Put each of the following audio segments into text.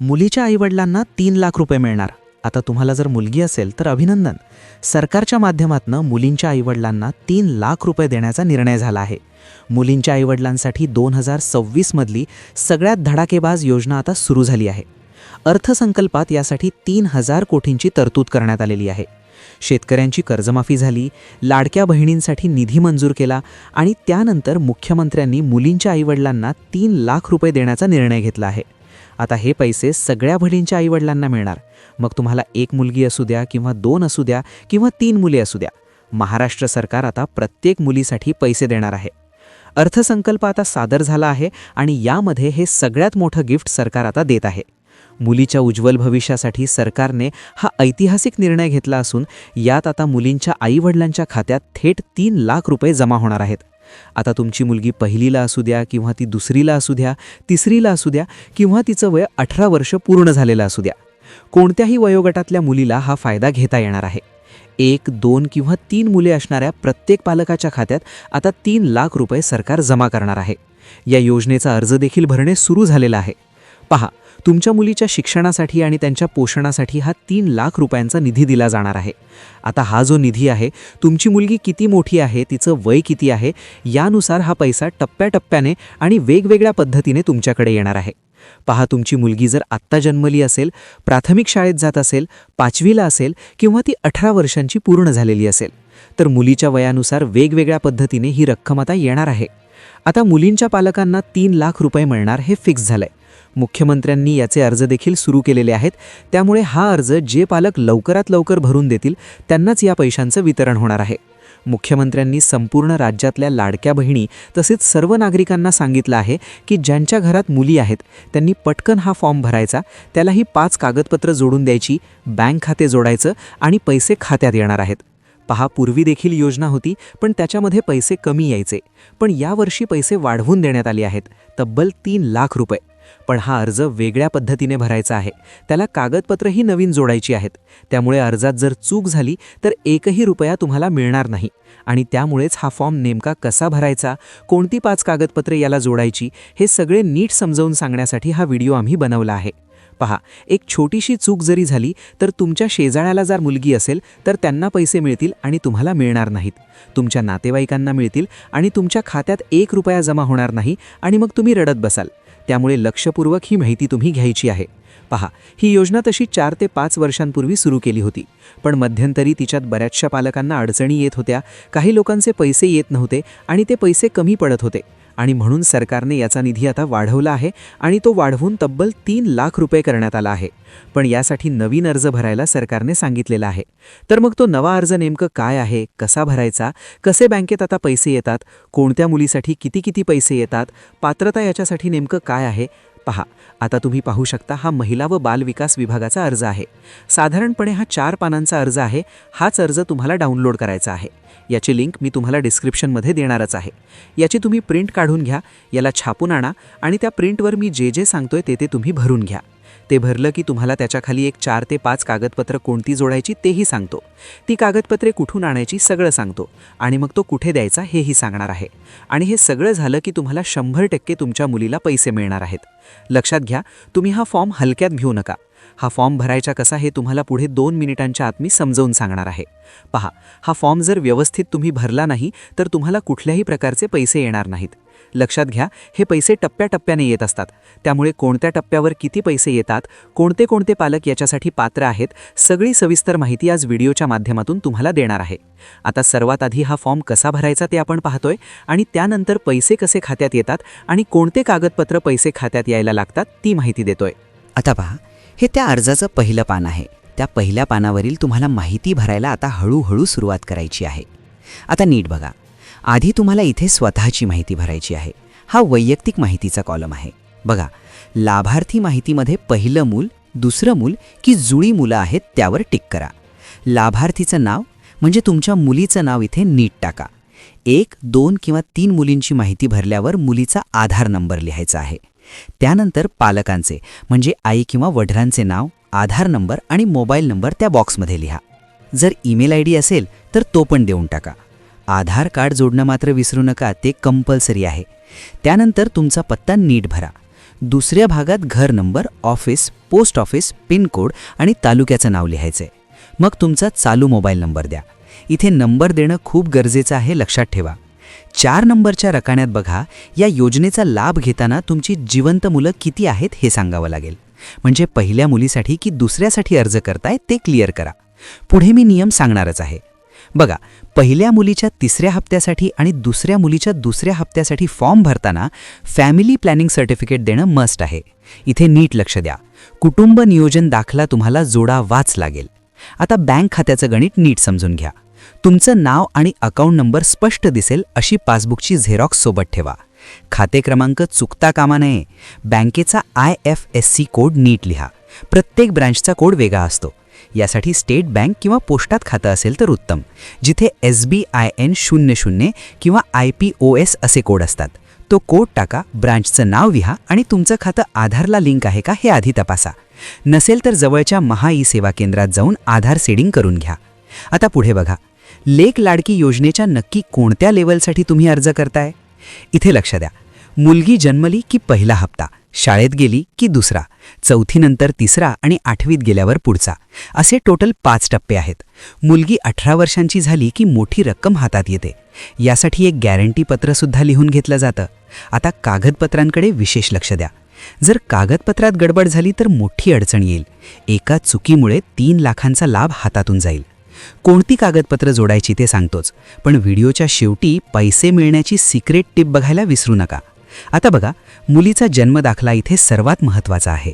मुलीच्या आईवडिलांना 3 लाख रुपये मिळणार. आता तुम्हाला जर मुलगी असेल तर अभिनंदन. सरकारच्या माध्यमातून मुलींच्या आईवडिलांना 3 लाख रुपये देण्याचा निर्णय झाला आहे. मुलींच्या आईवडिलांसाठी 2026 मधली सगळ्यात धडाकेबाज योजना आता सुरू झाली आहे. अर्थसंकल्पात यासाठी 3,000 कोटींची तरतूद करण्यात आलेली आहे. शेतकऱ्यांची कर्जमाफी झाली, लाडक्या बहिणींसाठी निधी मंजूर केला आणि त्यानंतर मुख्यमंत्र्यांनी मुलींच्या आईवडिलांना 3 लाख रुपये देण्याचा निर्णय घेतला आहे. आता हे पैसे सगळ्या बहिणींच्या आईवडिलांना मिळणार. मग तुम्हाला 1 मुलगी असू द्या किंवा 2 असू द्या किंवा 3 मुले असू द्या, महाराष्ट्र सरकार आता प्रत्येक मुलीसाठी पैसे देणार आहे. अर्थसंकल्प आता सादर झाला आहे आणि यामध्ये हे सगळ्यात मोठं गिफ्ट सरकार आता देत आहे. मुलीच्या उज्ज्वल भविष्यासाठी सरकारने हा ऐतिहासिक निर्णय घेतला असून यात आता मुलींच्या आईवडिलांच्या खात्यात थेट 3 लाख रुपये जमा होणार आहेत. आता तुमची मुलगी पहिलीला असू द्या किंवा ती दुसरीला असू द्या, तिसरीला असू द्या किंवा तिचं वय 18 वर्ष पूर्ण झालेलं असू द्या, कोणत्याही वयोगटातल्या मुलीला हा फायदा घेता येणार आहे. 1, 2 किंवा 3 मुले असणाऱ्या प्रत्येक पालकाच्या खात्यात आता 3 लाख रुपये सरकार जमा करणार आहे. या योजनेचा अर्ज देखील भरणे सुरू झालेला आहे. पहा, तुमच्या मुलीच्या शिक्षणासाठी आणि त्यांच्या पोषणासाठी हा 3 लाख रुपयांचा निधी दिला जाणार आहे. आता हा जो निधी आहे, तुमची मुलगी किती मोठी आहे, तिचं वय किती आहे, यानुसार हा पैसा टप्प्याटप्प्याने आणि वेगवेगळ्या पद्धतीने तुमच्याकडे येणार आहे. पहा, तुमची मुलगी जर आत्ता जन्मली असेल, प्राथमिक शाळेत जात असेल, 5वीला असेल किंवा ती 18 वर्षांची पूर्ण झालेली असेल, तर मुलीच्या वयानुसार वेगवेगळ्या पद्धतीने ही रक्कम आता येणार आहे. आता मुलींच्या पालकांना 3 लाख रुपये मिळणार हे फिक्स झालंय. मुख्यमंत्र्यांनी याचे अर्ज देखील सुरू केलेले आहेत. त्यामुळे हा अर्ज जे पालक लवकरात लवकर भरून देतील त्यांनाच या पैशांचं वितरण होणार आहे. मुख्यमंत्र्यांनी संपूर्ण राज्यातल्या लाडक्या बहिणी तसेच सर्व नागरिकांना सांगितलं आहे की ज्यांच्या घरात मुली आहेत त्यांनी पटकन हा फॉर्म भरायचा, त्यालाही 5 कागदपत्र जोडून द्यायची, बँक खाते जोडायचं आणि पैसे खात्यात येणार आहेत. पहा, पूर्वी देखील योजना होती पण त्याच्यामध्ये पैसे कमी यायचे, पण यावर्षी पैसे वाढवून देण्यात आले आहेत, तब्बल 3 लाख रुपये. पण हा अर्ज वेगळ्या पद्धतीने भरायचा आहे, त्याला कागदपत्रही नवीन जोडायची आहेत. त्यामुळे अर्जात जर चूक झाली तर 1ही रुपया तुम्हाला मिळणार नाही. आणि त्यामुळेच हा फॉर्म नेमका कसा भरायचा, कोणती 5 कागदपत्रे याला जोडायची, हे सगळे नीट समजावून सांगण्यासाठी हा व्हिडिओ आम्ही बनवला आहे. पहा, एक छोटीशी चूक जरी झाली तर तुमच्या शेजाऱ्याला जर मुलगी असेल तर त्यांना पैसे मिळतील आणि तुम्हाला मिळणार नाहीत. तुमच्या नातेवाईकांना मिळतील आणि तुमच्या खात्यात 1 रुपया जमा होणार नाही आणि मग तुम्ही रडत बसाल. त्यामुळे लक्षपूर्वक ही माहिती तुम्ही घ्यायची आहे. पहा, ही योजना तशी 4 ते 5 वर्षांपूर्वी सुरू केली होती, पण मध्यंतरी तिच्यात बऱ्याचशा पालकांना अडचणी येत होत्या, काही लोकांचे पैसे येत नव्हते आणि ते पैसे कमी पडत होते. आणि म्हणून सरकारने याचा निधी आता वाढवला आहे आणि तो वाढवून तब्बल 3 लाख रुपये करण्यात आला आहे. पण यासाठी नवीन अर्ज भरायला सरकारने सांगितलेला आहे. तर मग तो नवा अर्ज नेमकं काय आहे, कसा भरायचा, कसे बँकेत आता पैसे येतात, कोणत्या मुलीसाठी किती किती पैसे येतात, पात्रता याच्यासाठी नेमकं काय आहे. पहा, आता तुम्ही पाहू शकता, हा महिला व बाल विकास विभागाचा अर्ज आहे. साधारणपणे हा 4 पानांचा अर्ज आहे. हाच अर्ज तुम्हाला डाउनलोड करायचा आहे. याची लिंक मी तुम्हाला डिस्क्रिप्शनमध्ये देणारच आहे. याची तुम्ही प्रिंट काढून घ्या, याला छापून आणा आणि त्या प्रिंटवर मी जे जे सांगतोय ते तुम्ही भरून घ्या. ते भरलं की तुम्हाला त्याच्याखाली एक 4 ते 5 कागदपत्र कोणती जोडायची तेही सांगतो. ती कागदपत्रे कुठून आणायची सगळं सांगतो आणि मग तो कुठे द्यायचा हेही सांगणार आहे. आणि हे सगळं झालं की तुम्हाला 100% तुमच्या मुलीला पैसे मिळणार आहेत. लक्षात घ्या, तुम्ही हा फॉर्म हलक्यात घेऊ नका. हा फॉर्म भरायचा कसा हे तुम्हाला पुढे 2 मिनिटांच्या आत मी समजावून सांगणार आहे. पहा, हा फॉर्म जर व्यवस्थित तुम्ही भरला नाही तर तुम्हाला कुठल्याही प्रकारचे पैसे येणार नाहीत. लक्षात घ्या, हे पैसे टप्प्याटप्प्याने येत असतात. त्यामुळे कोणत्या टप्प्यावर किती पैसे येतात, कोणते कोणते पालक याच्यासाठी पात्र आहेत, सगळी सविस्तर माहिती आज व्हिडिओच्या माध्यमातून तुम्हाला देणार आहे. आता सर्वात आधी हा फॉर्म कसा भरायचा ते आपण पाहतोय आणि त्यानंतर पैसे कसे खात्यात येतात आणि कोणते कागदपत्र पैसे खात्यात यायला लागतात ती माहिती देतोय. आता पहा, हे त्या अर्जाचं पहिलं पान आहे. त्या पहिल्या पानावरील तुम्हाला माहिती भरायला आता हळूहळू सुरुवात करायची आहे. आता नीट बघा, आधी तुम्हाला इथे स्वतःची माहिती भरायची आहे. हा वैयक्तिक माहितीचा कॉलम आहे. बघा, लाभार्थी माहितीमध्ये पहिलं मूल, दुसरं मूल की जुळी मुलं आहेत त्यावर टिक करा. लाभार्थीचं नाव म्हणजे तुमच्या मुलीचं नाव इथे नीट टाका. 1, 2 किंवा 3 मुलींची माहिती भरल्यावर मुलीचा आधार नंबर लिहायचा आहे. त्यानंतर पालकांचे म्हणजे आई किंवा वडिलांचे नाव, आधार नंबर आणि मोबाईल नंबर त्या बॉक्समध्ये लिहा. जर ईमेल आयडी असेल तर तो पण देऊन टाका. आधार कार्ड जोडणं मात्र विसरू नका, ते कंपल्सरी आहे. त्यानंतर तुमचा पत्ता नीट भरा. दुसऱ्या भागात घर number, office, post office, pincode आणि तालुक्याचं नाव लिहायचंय. मग तुमचा चालू मोबाईल नंबर द्या. इथे नंबर देणं खूप गरजेचं आहे, लक्षात ठेवा. 4 नंबरच्या रकान्यात बघा, या योजनेचा लाभ घेताना तुमची जिवंत मुलं किती आहेत हे सांगावं लागेल. म्हणजे पहिल्या मुलीसाठी की दुसऱ्यासाठी अर्ज करताय ते क्लिअर करा. पुढे मी नियम सांगणारच आहे. बघा, पहिल्या मुलीच्या 3ऱ्या हप्त्यासाठी आणि दुसऱ्या मुलीच्या 2ऱ्या हप्त्यासाठी फॉर्म भरताना फॅमिली प्लॅनिंग सर्टिफिकेट देणं मस्ट आहे. इथे नीट लक्ष द्या. कुटुंब नियोजन दाखला तुम्हाला जोडावाच लागेल. आता बँक खात्याचं गणित नीट समजून घ्या. तुमचं नाव आणि अकाउंट नंबर स्पष्ट दिसेल अशी पासबुकची झेरॉक्स सोबत ठेवा. खाते क्रमांक चुकता कामा नये. बँकेचा IFSC कोड नीट लिहा. प्रत्येक ब्रँचचा कोड वेगळा असतो. यासाठी स्टेट बँक किंवा पोस्टात खातं असेल तर उत्तम, जिथे SBIN 00 किंवा IPOS असे कोड असतात. तो कोड टाका, ब्रांचचं नाव लिहा आणि तुमचं खातं आधारला लिंक आहे का हे आधी तपासा. नसेल तर जवळच्या महा सेवा केंद्रात जाऊन आधार सेडिंग करून घ्या. आता पुढे बघा, लेक लाडकी योजनेच्या नक्की कोणत्या लेवलसाठी तुम्ही अर्ज करताय? इथे लक्ष द्या. मुलगी जन्मली की पहिला हप्ता, शाळेत गेली की दुसरा, 4थी नंतर 3रा आणि 8वीत गेल्यावर पुढचा, असे टोटल 5 टप्पे आहेत. मुलगी 18 वर्षांची झाली की मोठी रक्कम हातात येते. यासाठी एक गॅरंटी पत्रसुद्धा लिहून घेतलं जातं. आता कागदपत्रांकडे विशेष लक्ष द्या. जर कागदपत्रात गडबड झाली तर मोठी अडचण येईल. एका चुकीमुळे 3 लाखांचा लाभ हातातून जाईल. कोणती कागदपत्र जोडायची ते सांगतोच, पण व्हिडिओच्या शेवटी पैसे मिळण्याची सिक्रेट टिप बघायला विसरू नका. आता बघा, मुलीचा जन्मदाखला इथे सर्वात महत्त्वाचा आहे.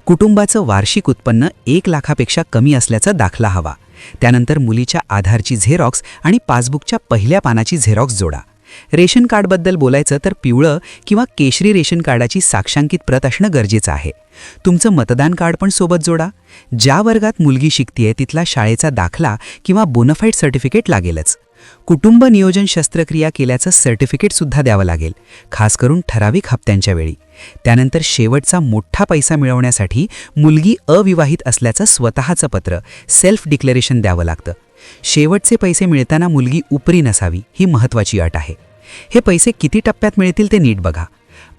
कुटुंबाचं वार्षिक उत्पन्न 1 लाखापेक्षा कमी असल्याचा दाखला हवा. त्यानंतर मुलीच्या आधारची झेरॉक्स आणि पासबुकच्या पहिल्या पानाची झेरॉक्स जोडा. रेशन कार्डबद्दल बोलायचं तर पिवळं किंवा केशरी रेशन कार्डाची साक्षांकित प्रत असणं गरजेचं आहे. तुमचं मतदान कार्ड पण सोबत जोडा. ज्या वर्गात मुलगी शिकतेय तिथला शाळेचा दाखला किंवा बोनाफाईड सर्टिफिकेट लागेलच. कुटुंब नियोजन शस्त्रक्रिया केल्याचं सर्टिफिकेटसुद्धा द्यावं लागेल, खास करून ठराविक हप्त्यांच्या वेळी. त्यानंतर शेवटचा मोठा पैसा मिळवण्यासाठी मुलगी अविवाहित असल्याचं स्वतःचं पत्र, सेल्फ डिक्लेरेशन द्यावं लागतं. शेवटचे पैसे मिळताना मुलगी उपरी नसावी, ही महत्त्वाची अट आहे. हे पैसे किती टप्प्यात मिळतील ते नीट बघा.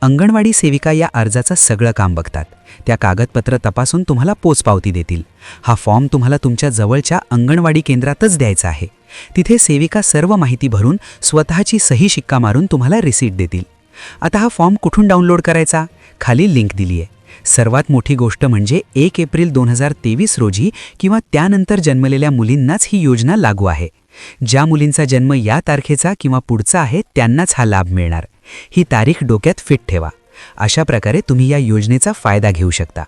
अंगणवाडी सेविका या अर्जाचं सगळं काम बघतात. त्या कागदपत्र तपासून तुम्हाला पोचपावती देतील. हा फॉर्म तुम्हाला तुमच्या जवळच्या अंगणवाडी केंद्रातच द्यायचा आहे. तिथे सेविका सर्व माहिती भरून स्वतःची सही शिक्का मारून तुम्हाला रिसीट देतील. आता हा फॉर्म कुठून डाउनलोड करायचा? खाली लिंक दिली आहे. सर्वात मोठी गोष्ट म्हणजे 1 एप्रिल 2023 रोजी किंवा त्यानंतर जन्मलेल्या मुलींनाच ही योजना लागू आहे. ज्या मुलींचा जन्म या तारखेचा किंवा पुढचा आहे त्यांनाच हा लाभ मिळणार. ही तारीख डोक्यात फिट ठेवा. अशा प्रकारे तुम्ही या योजनेचा फायदा घेऊ शकता.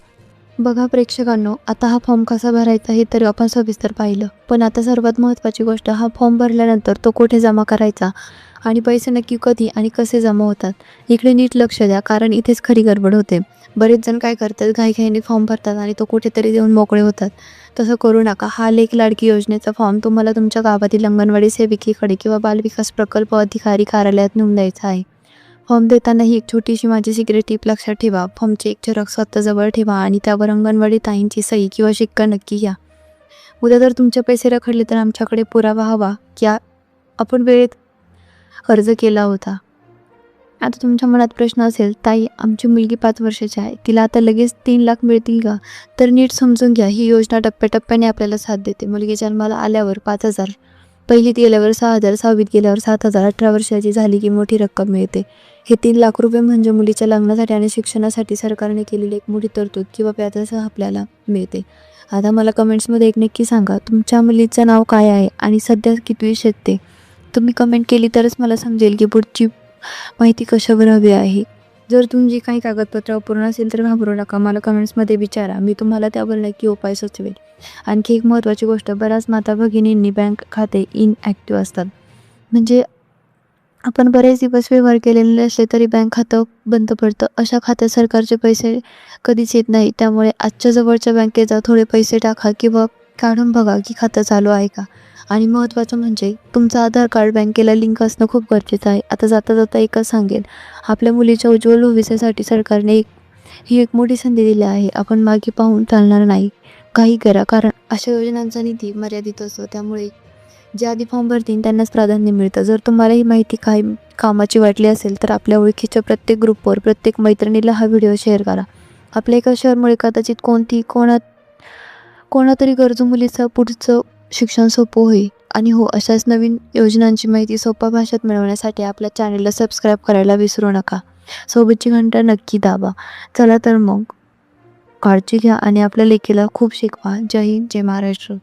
बघा प्रेक्षकांनो, आता हा फॉर्म कसा भरायचा हे तरी आपण सविस्तर पाहिलं. पण आता सर्वात महत्त्वाची गोष्ट, हा फॉर्म भरल्यानंतर तो कुठे जमा करायचा आणि पैसे नक्की कधी आणि कसे जमा होतात, इकडे नीट लक्ष द्या, कारण इथेच खरी गडबड होते. बरेच जण काय करतात, घाईघाईने फॉर्म भरतात आणि तो कुठेतरी देऊन मोकळे होतात. तसं करू नका. हा लेक लाडकी योजनेचा फॉर्म तुम्हाला तुमच्या गावातील अंगणवाडी सेविकेकडे किंवा बालविकास प्रकल्प अधिकारी कार्यालयात नेऊन द्यायचा आहे. फॉर्म देताना ही एक छोटीशी माझी सिक्रेट टिप लक्षात ठेवा. फॉर्मची एक झेरॉक्स स्वतःजवळ ठेवा आणि त्यावर अंगणवाडी ताईंची सही किंवा शिक्का नक्की घ्या. उद्या जर तुमचे पैसे रखडले तर आमच्याकडे पुरावा हवा की आपण वेळेत अर्ज केला होता. आता तुमच्या मनात प्रश्न असेल, ताई आमची मुलगी 5 वर्षाची आहे, तिला आता लगेच 3 लाख मिळतील का? तर नीट समजून घ्या, ही योजना टप्प्याटप्प्याने आपल्याला साथ देते. मुलगी जन्माला आल्यावर 5,000, पहिलीत गेल्यावर 6,000, 6वीत गेल्यावर 7,000, 18 वर्षाची झाली की मोठी रक्कम मिळते. हे 3 लाख रुपये म्हणजे मुलीच्या लग्नासाठी आणि शिक्षणासाठी सरकारने केलेली एक मोठी तरतूद किंवा व्याजासह आपल्याला मिळते. आता मला कमेंट्समध्ये एक नक्की सांगा, तुमच्या मुलीचं नाव काय आहे आणि सध्या कितवी शिकते? तुम्ही कमेंट केली तरच मला समजेल की पुढची माहिती कशावर हवी आहे. जर तुमची काही कागदपत्र अपूर्ण असेल तर घाबरू नका, मला कमेंट्समध्ये विचारा, मी तुम्हाला त्यावर नक्की उपाय सुचवेल. आणखी एक महत्त्वाची गोष्ट, बऱ्याच माता भगिनींनी बँक खाते इनॲक्टिव्ह असतात. म्हणजे आपण बरेच दिवस व्यवहार केलेले असले तरी बँक खातं बंद पडतं. अशा खात्यात सरकारचे पैसे कधीच येत नाही. त्यामुळे आजच्या जवळच्या बँकेत जा, थोडे पैसे टाका किंवा काढून बघा की खातं चालू आहे का. आणि महत्त्वाचं म्हणजे तुमचं आधार कार्ड बँकेला लिंक असणं खूप गरजेचं आहे. आता जाता जाता एकच सांगेन, आपल्या मुलीच्या उज्ज्वल भविष्यासाठी सरकारने ही एक मोठी संधी दिली आहे. आपण मागे पाहून चालणार नाही, काही करा, कारण अशा योजनांचा निधी मर्यादित असतो. त्यामुळे जे आधी फॉर्म भरतील त्यांनाच प्राधान्य मिळतं. जर तुम्हाला ही माहिती काही कामाची वाटली असेल तर आपल्या ओळखीच्या प्रत्येक ग्रुपवर, प्रत्येक मैत्रिणीला हा व्हिडिओ शेअर करा. आपल्या एका शेअरमुळे कदाचित कोणातरी गरजू मुलीचं पुढचं शिक्षण सोपं होईल. आणि हो, अशाच नवीन योजनांची माहिती सोप्या भाषेत मिळवण्यासाठी आपल्या चॅनेलला सबस्क्राईब करायला विसरू नका. सोबतची घंटा नक्की दाबा. चला तर मग काळजी घ्या आणि आपल्या लेकीला खूप शिकवा. जय हिंद, जय महाराष्ट्र.